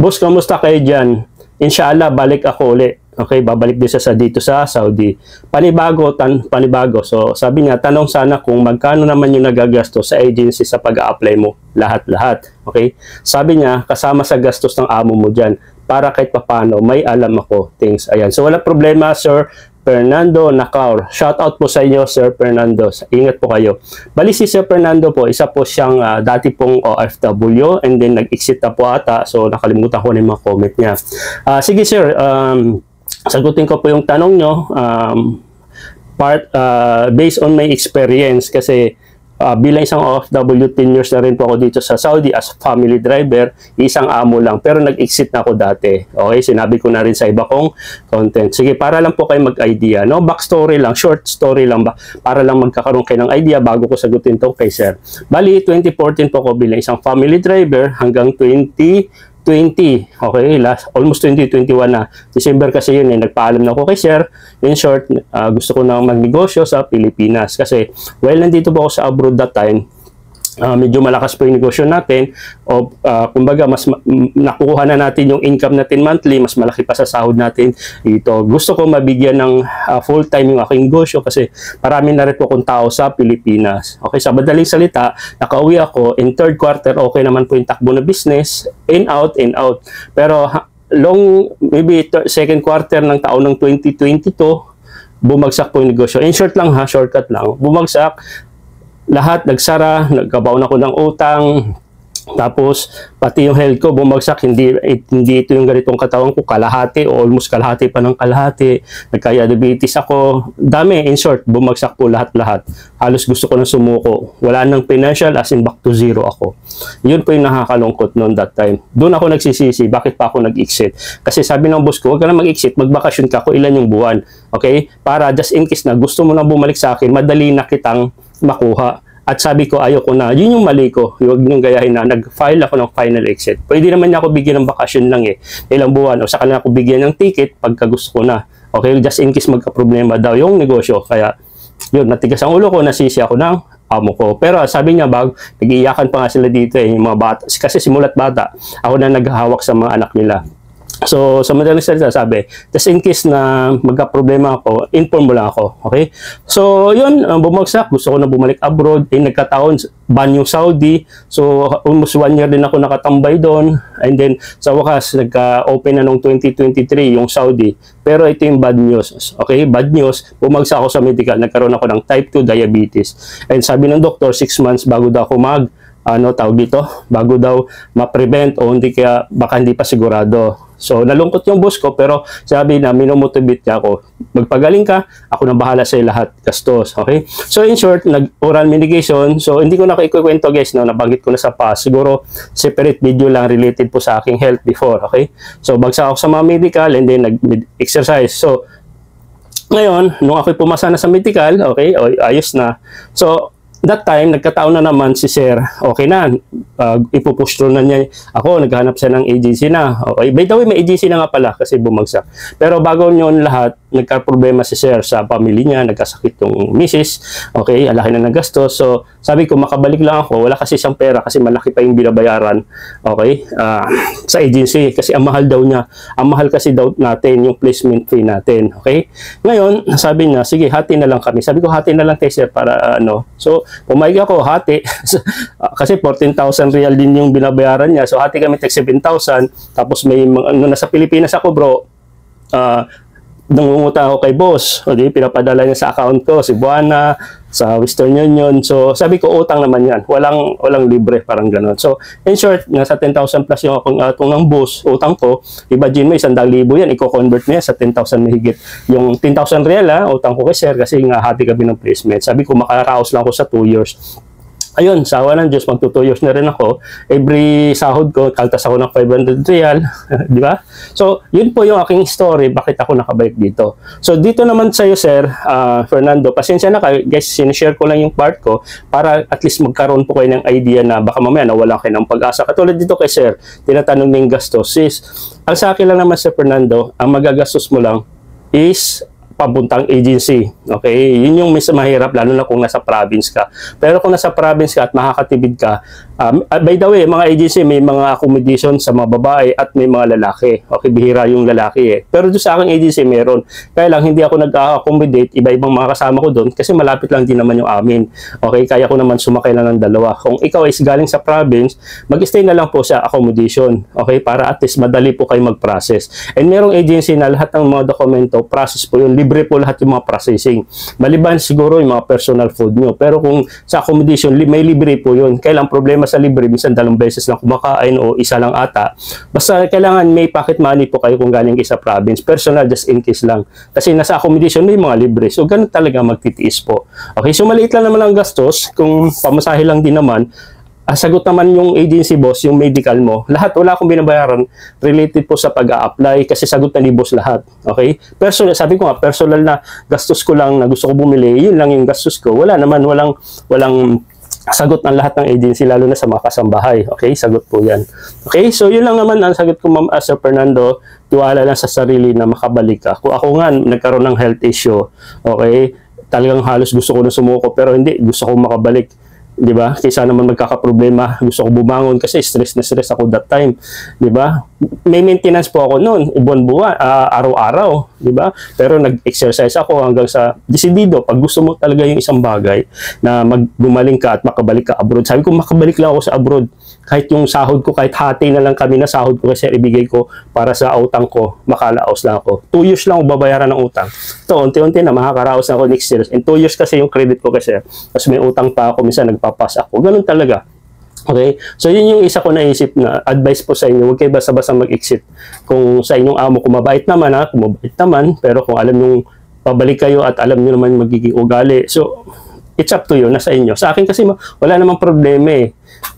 Boss, kamusta kayo dyan? Inshallah, balik ako uli. Okay, babalik din siya dito sa Saudi. Panibago. So, sabi niya, tanong sana kung magkano naman yung nagagasto sa agency sa pag-a-apply mo. Lahat-lahat. Okay? Sabi niya, kasama sa gastos ng amo mo dyan. Para kahit papano, may alam ako. Things. Ayan. So, wala problema, Sir Fernando Nacaur. Shout out po sa inyo, Sir Fernando. Ingat po kayo. Bali si Sir Fernando po, isa po siyang dati pong OFW and then nag-exit na po ata. So, nakalimutan ko na yung mga comment niya. Sige, Sir. Sagutin ko po yung tanong nyo. Based on my experience kasi bilang isang OFW, 10 years na rin po ako dito sa Saudi as family driver, isang amo lang. Pero nag-exit na ako dati. Okay, sinabi ko na rin sa iba kong content. Sige, para lang po kayo mag-idea. No? Backstory lang, short story lang ba? Para lang magkakaroon kayo ng idea bago ko sagutin to kay Sir. Bali, 2014 po ako bilang isang family driver hanggang 2020. Okay, almost 2021 na. December kasi yun nagpaalam na ako kay Sir. In short, gusto ko na magnegosyo sa Pilipinas kasi while nandito po ako sa abroad that time, medyo malakas po yung negosyo natin o kumbaga mas nakukuha na natin yung income natin monthly, mas malaki pa sa sahod natin dito. Gusto ko mabigyan ng full time yung aking negosyo kasi marami na rin po akong tao sa Pilipinas. Okay, sa madaling salita, nakauwi ako in third quarter, okay naman po yung takbo na business, in out. Pero maybe second quarter ng taon ng 2022, bumagsak po yung negosyo. In short lang shortcut lang, bumagsak. Lahat nagsara, nagkabaon ako ng utang, tapos pati yung health ko bumagsak, hindi ito yung ganitong katawan ko, kalahati o almost kalahati pa ng kalahati, nagka-diabetes ako, dami, in short, bumagsak po lahat. Halos gusto ko na sumuko, wala nang financial, as in back to zero ako. Yun po yung nakakalungkot noon that time. Doon ako nagsisisi, bakit pa ako nag-exit? Kasi sabi ng boss ko, huwag ka na mag-exit, magbakasyon ka kung ilan yung buwan, okay? Para just in case na gusto mo na bumalik sa akin, madali na kitang makuha. At sabi ko, ayoko na. Yun yung mali ko. Huwag niyong gayahin na. Nag-file ako ng final exit. Pwede naman niya ako bigyan ng bakasyon lang ilang buwan. O saka na ako bigyan ng ticket pagka gusto ko na. Okay? Just in case magka-problema daw yung negosyo. Kaya, yun, natigas ang ulo ko. Nasisi ako ng amo ko. Pero sabi niya, nag-iiyakan pa nga sila dito yung mga bata. Kasi simulat bata, ako na naghahawak sa mga anak nila. So, sa madaling salita, sabi, just in case na magka-problema ako, inform mo lang ako. Okay? So, yun, bumagsak. Gusto ko na bumalik abroad. Nagkataon, ban yung Saudi. So, almost 1 year din ako nakatambay doon. And then, sa wakas, nagka-open na noong 2023 yung Saudi. Pero ito yung bad news. Okay? Bad news, bumagsak ako sa medical. Nagkaroon ako ng type 2 diabetes. And sabi ng doktor, 6 months bago daw ako tawag dito, bago daw ma-prevent o hindi kaya baka hindi pa sigurado. So, nalungkot yung boss ko pero sabi na minomotivate niya ako. Magpagaling ka, ako na bahala sa lahat, gastos. Okay? So, in short, nag-oral medication. So, hindi ko na ikukwento guys, nabanggit ko na sa past. Siguro, separate video lang related po sa aking health before. Okay? So, bagsak ako sa mga medical and then nag-exercise. So, ngayon, nung ako'y pumasa na sa medical, okay, ayos na. So, that time, nagkataon na naman si Sir, okay na, ipupush through na niya ako, naghanap siya ng agency na. Okay, by the way, may agency na nga pala kasi bumagsak. Pero bago yun lahat, nagka-problema si Sir sa family niya, nagkasakit yung misis, okay, alaki na nagastos. So, sabi ko, makabalik lang ako, wala kasi siyang pera kasi malaki pa yung binabayaran, okay, sa agency kasi ang mahal daw niya. Ang mahal kasi daw natin yung placement fee natin, okay. Ngayon, sabi niya, sige, hati na lang kami. Sabi ko, hati na lang kay Sir para So, pumayag ako, hati. Kasi 14,000 real din yung binabayaran niya. So, hati kami, 7,000. Tapos may nasa Pilipinas ako, bro. Nangunguta ako kay boss. O di, pinapadala niya sa account ko, si Buana, sa Western Union. So, sabi ko, utang naman yan. Walang libre, parang gano'n. So, in short, nasa 10,000 plus yung akong ng boss, utang ko. Imagine mo, 100,000 yan, i-convert niya sa 10,000 mahigit. Yung 10,000 real, utang ko kay Sir kasi nga hati kami ng placement. Sabi ko, makaraos lang ako sa 2 years. Ayun, sawa ng Diyos, magto 2 years na rin ako. Every sahod ko, kaltas ako ng 500 real. Di ba? So, yun po yung aking story, bakit ako nakabalik dito. So, dito naman sa iyo, Sir Fernando, pasensya na kayo, guys, sinishare ko lang yung part ko para at least magkaroon po kayo ng idea na baka mamaya nawala kayo ng pag-asa. Katulad dito kay Sir, tinatanong ng gastos. Ang sa akin lang naman, Sir Fernando, ang magagastos mo lang is papuntang agency. Okay? Yun yung mahirap, lalo na kung nasa province ka. Pero kung nasa province ka at makakatipid ka, By the way, mga agency, may mga accommodation sa mga babae at may mga lalaki. Okay, bihira yung lalaki eh. Pero doon sa aking agency, meron. Kaya lang, hindi ako nag-accommodate iba-ibang mga kasama ko doon kasi malapit lang din naman yung amin. Okay, kaya ko naman sumakay lang ng dalawa. Kung ikaw is galing sa province, mag-stay na lang po sa accommodation. Okay, para at least madali po kayo mag-process. And merong agency na lahat ng mga dokumento, process po yun. Libre po lahat yung mga processing. Maliban siguro yung mga personal food nyo. Pero kung sa accommodation, may libre po yun. Kailang problema sa libre, minsan 2 beses lang kumakain o isa lang ata. Basta kailangan may pocket money po kayo kung galing kayo sa province. Personal, just in case lang. Kasi nasa accommodation may mga libre. So, ganun talaga magtitiis po. Okay, so maliit lang naman ang gastos. Kung pamasahe lang din naman, sagot naman yung agency boss, yung medical mo. Lahat, wala akong binabayaran related po sa pag-a-apply kasi sagot na ni boss lahat. Okay? Personal, sabi ko nga, personal na gastos ko lang na gusto ko bumili, yun lang yung gastos ko. Wala naman, walang sagot ng lahat ng agency, lalo na sa mga kasambahay. Okay? Sagot po yan. Okay? So, yun lang naman ang sagot ko, Ma'am Sir Fernando. Tiwala lang sa sarili na makabalik ka. Kung ako nga, nagkaroon ng health issue, okay? Talagang halos gusto ko na sumuko, pero hindi, gusto ko makabalik. Di ba? Kaysa naman magkakaproblema, gusto ko bumangon kasi stress na stress ako that time. Di ba? May maintenance po ako noon, buwan-buwan, araw-araw, di ba? Pero nag-exercise ako hanggang sa desidido. Pag gusto mo talaga yung isang bagay na gumaling ka at makabalik ka abroad. Sabi ko, makabalik lang ako sa abroad. Kahit yung sahod ko, kahit hati na lang kami na sahod ko kasi ibigay ko para sa utang ko, makalaos lang ako. 2 years lang ako babayaran ng utang. Ito, unti-unti na makakaraos na ako next year. In 2 years kasi yung credit ko kasi. Tapos may utang pa ako, minsan nagpapas ako. Ganun talaga. Okay? So, yun yung isa ko naisip na advice po sa inyo. Huwag kayo basta-basta mag-exit. Kung sa inyong amo, kung mabait naman, kung mabait naman, pero kung alam yung pabalik kayo at alam nyo naman magiging ugali. So, it's up to you, nasa inyo. Sa akin kasi wala namang problema eh.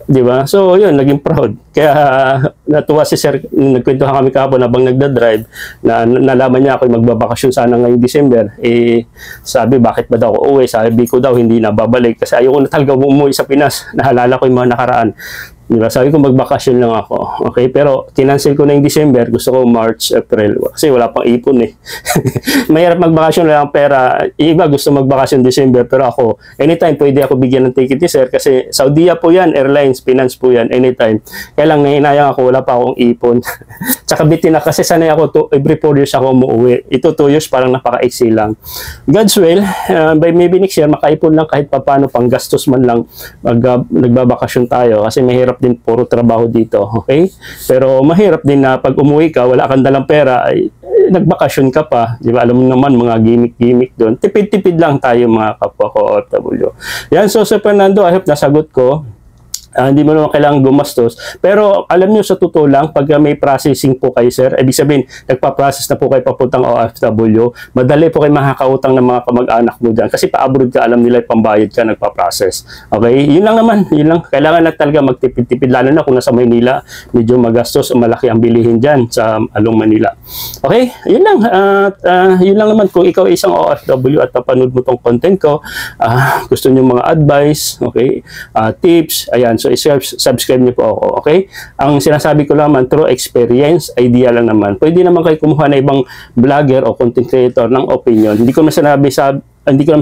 Di ba? So, yun, naging proud. Kaya natuwa si Sir, nagkwentuhan kami kahapon habang nagdadrive, na nalaman niya ako magbabakasyon sana ngayong December. Eh, sabi, bakit ba daw ako uwi? Sabi ko daw, hindi na babalik. Kasi ayoko na talaga umuwi sa Pinas. Nahalala ko yung mga nakaraan. Diba? Sabi ko magbakasyon lang ako. Okay, pero kinancel ko na yung December. Gusto ko March, April. Kasi wala pang ipon eh. Mahirap magbakasyon lang pera. Iba gusto magbakasyon December. Pero ako, anytime pwede ako bigyan ng ticket ni Sir. Kasi Saudia po yan, airlines, finance po yan, anytime. Kaya lang nahinayang ako, wala pa akong ipon. Tsaka bitin na kasi sanay ako, every 4 years ako umuwi. Ito 2 years parang napaka-easy lang. God's will, by maybe next year, makaipon lang kahit papano, pang gastos man lang, nagbabakasyon tayo. Kasi mahirap din puro trabaho dito, okay? Pero mahirap din na pag umuwi ka, wala kang dalang pera, ay nagbakasyon ka pa, di ba? Alam mo naman, mga gimmick doon. Tipid-tipid lang tayo mga kapwa ko OFW. Yan, so Sir Fernando, I hope nasagot ko. Hindi mo naman kailangan gumastos. Pero alam nyo sa totoo lang, pag may processing po kayo, sir, ibig sabihin, nagpa-process na po kayo papuntang OFW, madali po kayo makakautang ng mga kamag-anak mo dyan. Kasi pa-abroad ka, alam nila pambayad ka, nagpa-process. Okay? Yun lang naman. Yun lang. Kailangan na talaga magtipid-tipid. Lalo na kung nasa Maynila, medyo magastos, malaki ang bilihin dyan sa Along Manila. Okay? Yun lang. Yun lang naman. Kung ikaw isang OFW at napanood mo tong content ko, gusto nyo mga advice, okay? Tips, ayan. So, subscribe niyo po ako, okay? Ang sinasabi ko naman, through experience, idea lang naman. Pwede naman kayo kumuha na ibang vlogger o content creator ng opinion. Hindi ko naman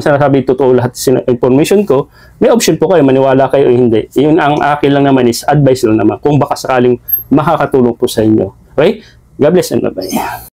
sinasabi totoo lahat information ko. May option po kayo, maniwala kayo o hindi. Yun ang akin lang naman is advice lang naman. Kung baka sakaling makakatulong po sa inyo. Okay? God bless and bye-bye.